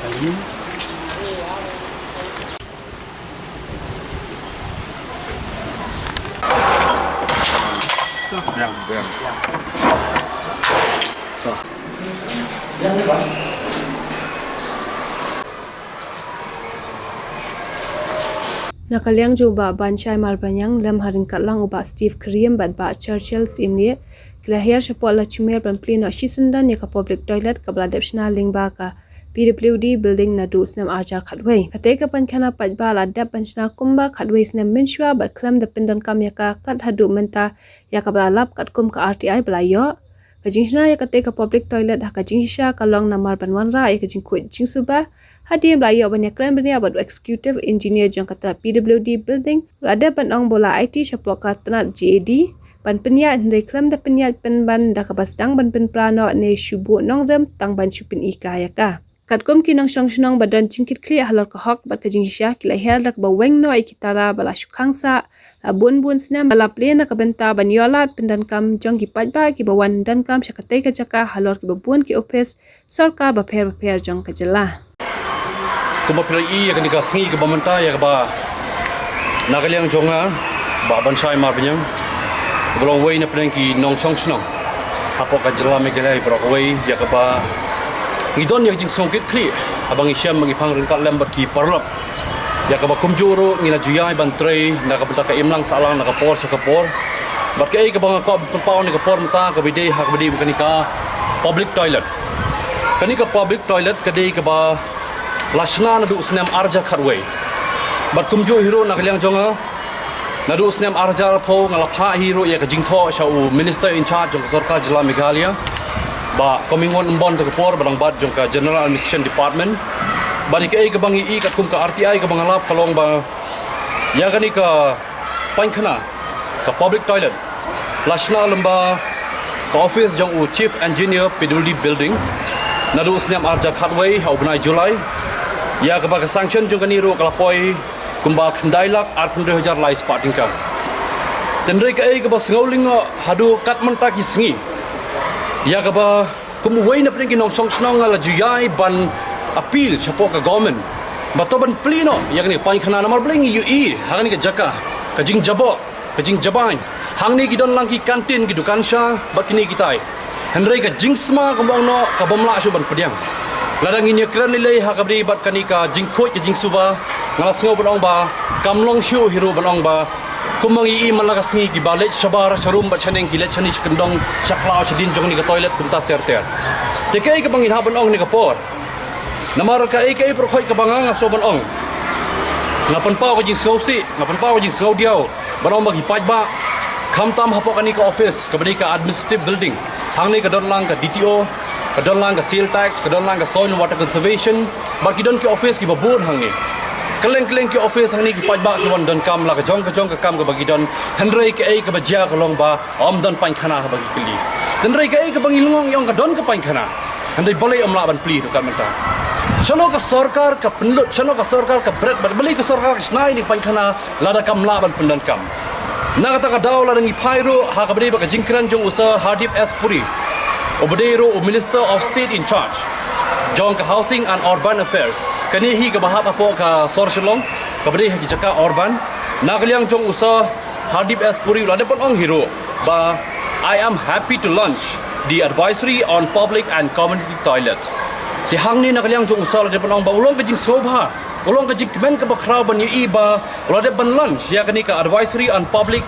kali. Yang. So. Yang ni bang. Nakaliang juba banchai marbanyang lam harin katlang uba Steve Kriem bat ba Churchill simni kelahir sepol la chumer ban plino shisundan ya ka public toilet ka bladepshna lingba ka PWD building na du snam arjar khatwei kate ka pankhana pajba la dap panchna kumba khatwei snam minshwa bat klam da pindan kam ya ka kat hadu menta ya ka blalap kat kum ka RTI blayo kajingshna ya kate ka public toilet ha kajingsha kalong namar banwanra ya kajingku jingsuba hadi blayo ban ya kran bania bat executive engineer jang kata PWD building ada panong bola IT shapoka tanat JAD ban penya ndai klam da penya penban da ka basdang ban pen prano ne shubu nongdem tang ban chupin ika ya ka katkom kinang songshunang badan cingkit kli halor ka hok bat kajinghisha kila her dak ba weng no ikitala bala shukhangsa la bun snam bala plena ka benta ban yolat pendan kam jong ki pajba ki bawan dan kam shakate ka jaka halor ki babun ki office sarkar ba pher jong ka jala kuma PRI akan dikasih ke pemerintah ya ba nakaliang jonga ba bansai marbinyang belum wei na penengki nong song snong apa ka jela megelai bro wei ya ba ngidon ya jing songkit kli abang isyam mangipang ringkat lembat ki parlap ya ba kumjuro ngina juyai bantrei na ka benta ka imlang salang na ka por sa ka por bat kai ka bang ko pau ni ka por mata ka bide ha ka bide kanika public toilet kanika public toilet kadai ka ba Lasna nadu snam arja kharwei bat kumjo hero nakaliang jonga nadu snam arja pho ngalapha hero ya ka jingtho shau minister in charge jong sarkar jila Meghalaya ba komingon mbon to por barang bat jong ka general administration department bani ka ka bangi I ka kum ka RTI ka bangalap kalong ba ya kani ka pankhana ka public toilet lasna lamba ka office jong chief engineer PWD building nadu snam arja kharwei hau bunai Julai ya kebaga sanction jong kani ro kalapoi kumba khndailak 800,000 lai spotting ka tendrei ka ei ka bas ngauling hadu kat menta ki sngi ya ka ba kum wei na pring ki nong song snong ala juyai ban appeal chapo ka government batoban plino ya kani pai khana namar bling UI hangani ka jaka ka jing jabo ka jing jaban hangni ki don lang ki kantin ki dukan sha bakini kitai hendrei ka jingsma kumbang no ka bomla shu ban pediang ladang ini kran nilai hakabri bat kanika jingkhoi ke jingsuba ngalasngo banong ba kamlong shu hero banong ba kumangi I malaga singi ki balet sabar sharum ba chaneng gilet chani kendong sakla sidin jong ni ka toilet kumta ter tekai ka bangin haban ong ni ka por namar ka ei pro khoi ka banga so banong ngapan pau ka jing si ngapan pau ka jing diao banong ba ki pajba khamtam hapo kani ka office ka bani ka administrative building hangne ka don lang ka DTO kadon lang ka seal tax kadon lang ka soil and water conservation baki don ki office ki babur hangni keleng ki office hangni ki pajba ki wan don kam la ka jong ka kam ka bagi don hendrei ka ei ka bajia ka long ba om don pain khana ha bagi kili hendrei ka ei ka bangi lungong yong ka don ka pain khana hendrei boleh amla ban pli to kamenta chano ka sarkar ka penlut chano ka sarkar ka bret bali ka sarkar ka snai ni pain khana lada kam la ban pendan kam na kata ka daw la ngi phairo ha ka bari ba ka jingkran jong usa Hardip S Puri Obadero Minister of State in charge Jong ka Housing and Urban Affairs kani hi ka bahap apo ka sorsilong ka bari ki jaka urban nakaliang jong usa Hardip S Puri la depon ong hero ba I am happy to launch the advisory on public and community toilet ti hangni nakaliang jong usa la depon ong ba ulong ka jing sobha ulong ka jing men ka ba kraw ban yi ba la depon launch ya kani ka advisory on public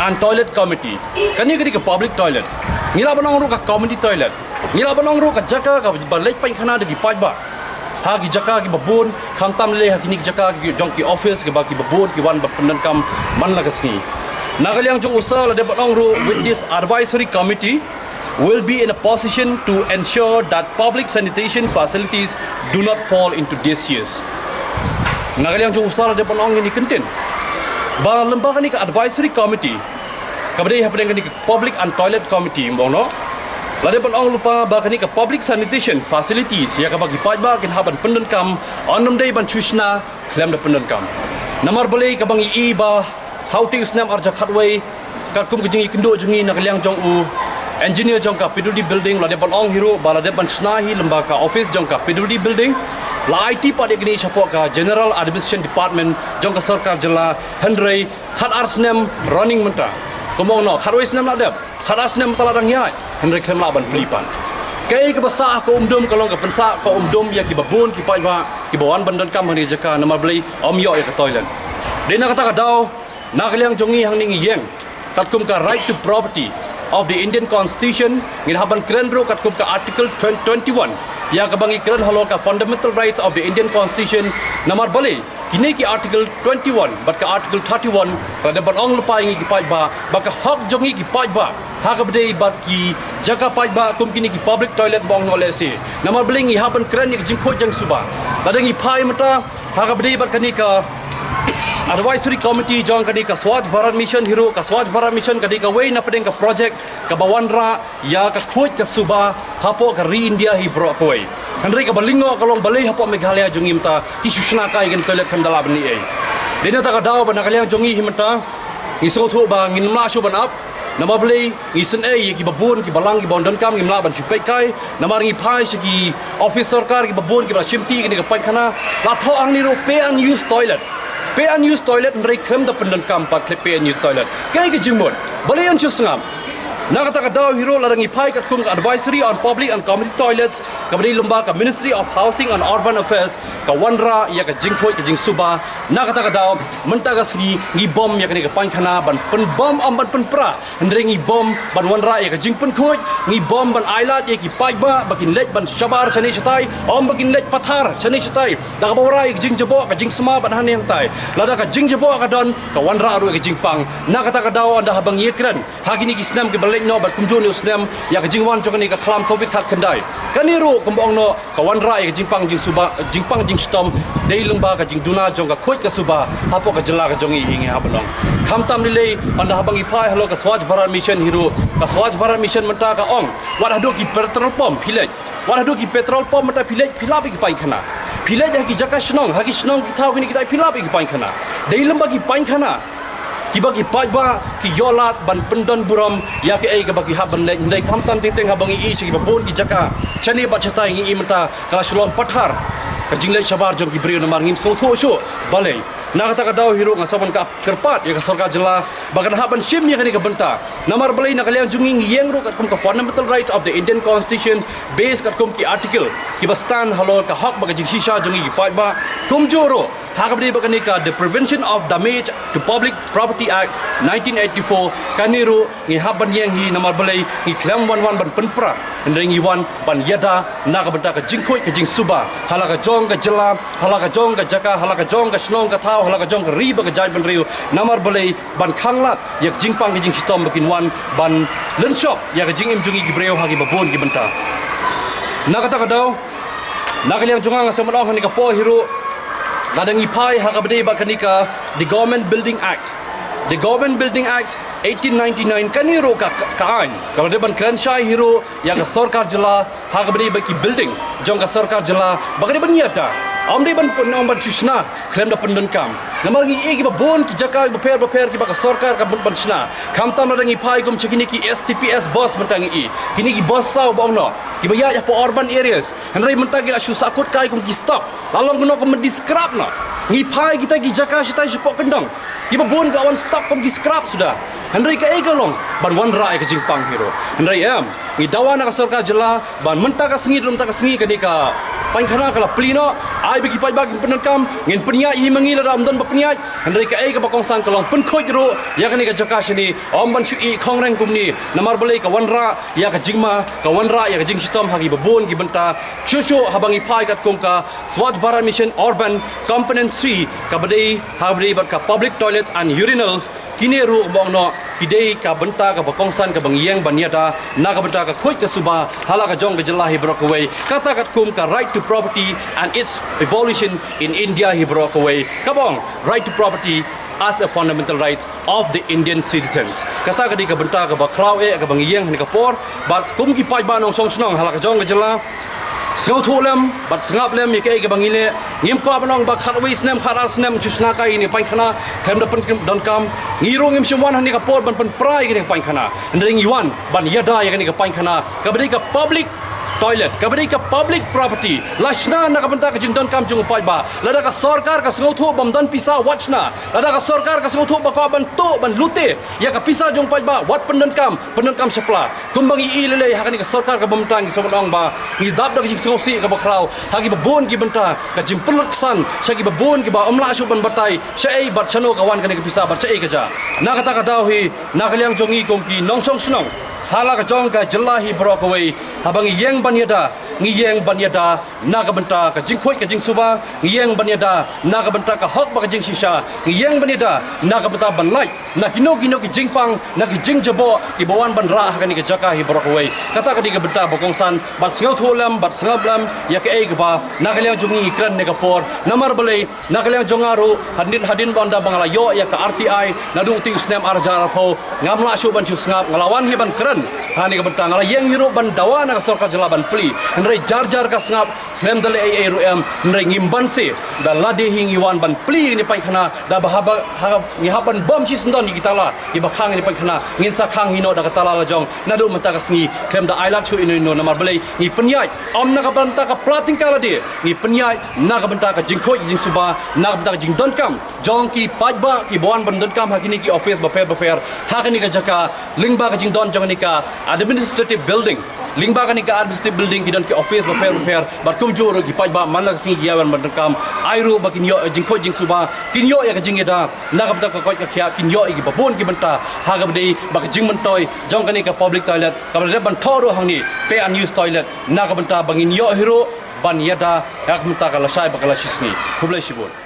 and toilet committee kani ka public toilet ngila banong ro ka community toilet ngila banong ro ka jaka ka balek pain khana de ki pajba ha ki jaka ki babun khamtam le ha ki jaka ki jong ki office ki ba ki babun ki wan ba pendan kam man la kasni nakaliang jong usa la de banong ro with this advisory committee will be in a position to ensure that public sanitation facilities do not fall into disuse nakaliang jong usa la de banong ni kenten ba lembaga ni ka advisory committee kabri hapeng ni public and toilet committee mono lade pon ong lupa ba kani ka public sanitation facilities ya ka bagi pajba kin haban pendan kam onum dei ban chushna klem da pendan kam namar boleh ka bangi I ba how to use nam arja khatway ka kum jingi kendo jingi na kaliang jong u engineer jongka PWD building la depan ong hiro bala depan snahi lembaga office jongka PWD building la IT pada gini siapa ka General Administration Department jongka sarkar jela Henry khat arsnem running menta komong no kharwis nem la dep khat arsnem taladang yai Henry klem la ban pelipan kai ke besar ko umdum kalau ke pensa ko umdum ya ki babun ki pai ba ki bawan bandan kam hari jaka nama beli om yo ya ke toilet dena kata kadau nakliang jongi hang ning yeng katkum ka right to property of the Indian Constitution ngin haban kren ro katkum ka article 21 ya ka bangi kren halo ka fundamental rights of the Indian Constitution namar bali kini ki article 21 bat ka article 31 kada ban ong lupa ingi ki pai ba baka hak jongi ki pai ba hak bade bat ki jaga pai ba kum kini ki public toilet bong ole si namar bali ngi haban kren ni jingko jang suba badangi pai mata hak bade bat kani ka Advisory Committee jong kadi ka Swachh Bharat Mission hiro ka Swachh Bharat Mission kadi ka way na pedeng ka project ka bawanra ya ka khoj ka suba hapo ka Re India hi bro koi Henry ka balingo kalong balai hapo Meghalaya jongim ta ki susna kai gen toilet kam dalab ni ai dena ta ka daw ba nakaliang jongi himta iso thu ba ngin ma shu ban up nama beli isen ki babun ki balang ki bondan kam ngimla ban chupai kai namar ngi phai ki office sarkar ki babun ki ba chimti ki ka pai khana la tho ang ni ro pay and use toilet pay and use toilet nrei khem da pendan kam pa pay and use toilet kai ki jingmon balian chu sangam nakata ka daw hiro larangi phai kat kum advisory on public and community toilets ka bari lumba ka Ministry of Housing and Urban Affairs ka wanra ya ka jingkhoi ka jing suba nakata ka daw menta ka ngi bom ya ka ni ka pankhana ban pen bom am ban pen pra nrei ngi bom ban wanra ya ka jing pen khoi ngi bom ban ailat ya ki pai ba bakin lej ban shabar chani chatai om bakin lej pathar chani chatai da ka bawra ya jing jabo ka jing sma ban han yang tai lada ka jing jabo ka don ka wanra ru ka jing pang nakata ka daw anda habang yekran hagini ki snam ke no bat kumjo ni usnem ya ka jingwan jong ni ka khlam covid khat khandai kaniru kumbong no ka wanra ya jingpang jing suba jingpang jing stom dei lungba ka jing duna jong ka khoi ka suba hapo ka jela ka jongi hinge hablong khamtam ni le anda habang iphai halo ka Swachh Bharat Mission hiro ka Swachh Bharat Mission menta ka ong wat hadu ki petrol pump philej wat hadu ki petrol pump menta philej philapi ki pai khana philej ya ki jaka snong ha ki snong ki thau ki ki dai philapi ki pai khana dei lungba ki pai khana ki bagi pajba ki yolat ban pendon buram ya ke ai ka bagi haban ndai khamtam ting ting habang i chi babon ki jaka chani ba chatai ngi imta kala shlom pathar ka jinglai shabar jong ki brio namar ngim so tho sho balai nakata ka daw hiro nga saban ka kerpat ya ka sarkar jela bagan haban sim ya ka ni ka benta namar balai nakaliang junging yeng ro kat kum ka fundamental rights of the Indian Constitution based kat kum ki article ki bastan halo ka hak baga jing shisha jongi ki pajba kum joro hakabdi bakani ka the Prevention of Damage to Public Property Act 1984 kaniru ngi haban yang hi namar balai ngi klam 11 ban penpra ngi wan ban yada naga benta ka jingkhoi ka jing suba halaka jong ka jela halaka jong ka jaka halaka jong ka snong ka thau halaka jong ka ri ba ka jai ban riu namar balai ban khanglat yak jingpang ka jing stom bakin wan ban len shop ya ka jing im jungi ki breu hagi babon ki benta nakata ka daw nakaliang junga nga samanong hani ka po hiro ladang ipai hakabde bakanika the Government Building Act. The Government Building Act 1899 kaniro ka kaan kalau depan kranshai hero yang ka sarkar jela hakabde baki building jong ka sarkar jela bakade ban yata amde ban ban chusna klem da pendan kam namar ngi egi ba bon ki jaka ba per ki ba ka sarkar ka ban chna kam tam ladang ipai gum chekini ki STPS bus mentangi i kini ki bus saw bongno ki ba ya po urban areas henry mentagi la shu sakut kai kum ki stop lalong kuno kum describe na ngi pai kita ki jaka shitai shipok kendang ki ba bon ka wan stop kum ki scrap sudah henry ka egalong ban wan rai ka jingpang hero henry am ngi dawana ka sarkar jela ban menta ka sengi dum ta ka sengi ka dika pankhana kala plino ai bagi pai bagi penankam ngin penia i mangila ram don ba penia henry ka ega ba kong sang kalong pen khoj ro ya ka ni ka jaka shini om ban shu i khong rang kum ni namar balai ka wanra ya ka jingma ka wanra ya ka jing stom hagi ba bon gi benta chuchu habangi pai kat kum ka Swachh Bharat Mission Urban Component 3 ka badai habri ba ka public toilets and urinals kini ru bong no kidei ka benta ka bakongsan ka bangyang banyata na ka benta ka khoj ka suba hala ka jong ka jelahi brokaway kata kat kum ka right to property and its evolution in India hi brokaway kabong right to property as a fundamental right of the Indian citizens kata ka di ka benta ka bakraw ka bangyang ni ka por ba kum ki pai ba nong song snong hala ka jong ka jela Sengau thu lem, bat sengap lem ya ke bangile, ngim ko abanong ba khat wis nem khat as nem chusna kai ni pain khana, khem da pen don kam, ngiro ngim shimwan hani ka por ban pen prai ni pain khana, ndring yuan ban yada ya ni ka pain khana, kabri ka public toilet, kabri ka public property, lashna na ka banta ka jing don kam jung pai ba, lada ka sarkar ka sengau thu bam don pisa watchna, lada ka sarkar ka sengau thu ba ko ban to ban lute, ya ka pisa jung pai ba wat pen don kam sepla, kumbang i lele hakani ka sarkar ka bam tang somong ba, ngi dap da jing sengau si ka ba krau, hagi ba bon ki banta ka jing pelak san, syagi ba bon ki ba amla shu ban batai, syai bat chano kawan ka ni ka pisa bat syai ka ja, na kata ka dawi, na kaliang jongi kong ki nong song snong, hala ka jong ka jelahi brokaway, habang yeng banyada ngiyeng banyada naga benta ka jingkhoi ka jingsuba ngiyeng banyada naga benta ka hok ba ka jing shisha ngiyeng banyada naga benta banlai na kino ki jingpang na ki jingjabo ki bawan ban ra ka ni ka jaka hi brokaway kata ka di ka benta bokongsan bat sengau tholam bat sengablam ya ke ei ba naga liang jungi kran ne ka por namar balai naga liang jongaru hadin banda bangala yo ya ka RTI nadung ti usnem arjar pho ngamla shu ban chu sngap ngalawan hi ban kran hani ka benta ngala yeng hiro ban dawana ka sorka jelaban pli nrai jar ka sngap klem dale ai rum nrai ngimban se da lade hing iwan ban pli ni pai khana da bahaba ni haban bom chi sndon ni kitala i bakhang ni pai khana ngin sa khang hino da katala la jong nadu mata ka sngi klem da ailak chu ino namar belai ni penyai om na ka banta ka plating kala de ni penyai na ka banta ka jingkhoi jingsuba na ka banta ka jingdon kam jong ki pajba ki bon ban don kam hakini ki office ba per hakini ka jaka lingba ka jingdon jong ni ka administrative building lingba kan ka administrative building ki don ki office ba per bar kum joro ki paj ba manlag singi giawan ban kam airu ba kinyo jingkho jingsuba kinyo ya ka jingeda nagam ta ka ko ka khya kinyo ki babon ki banta hagab dei ba ka jing mantoi jong kan ka public toilet ka ban thoro hangni pe a news toilet nagam ta bangin yo hero ban yada yak mata ka lasai ba ka lasisni khublai sibon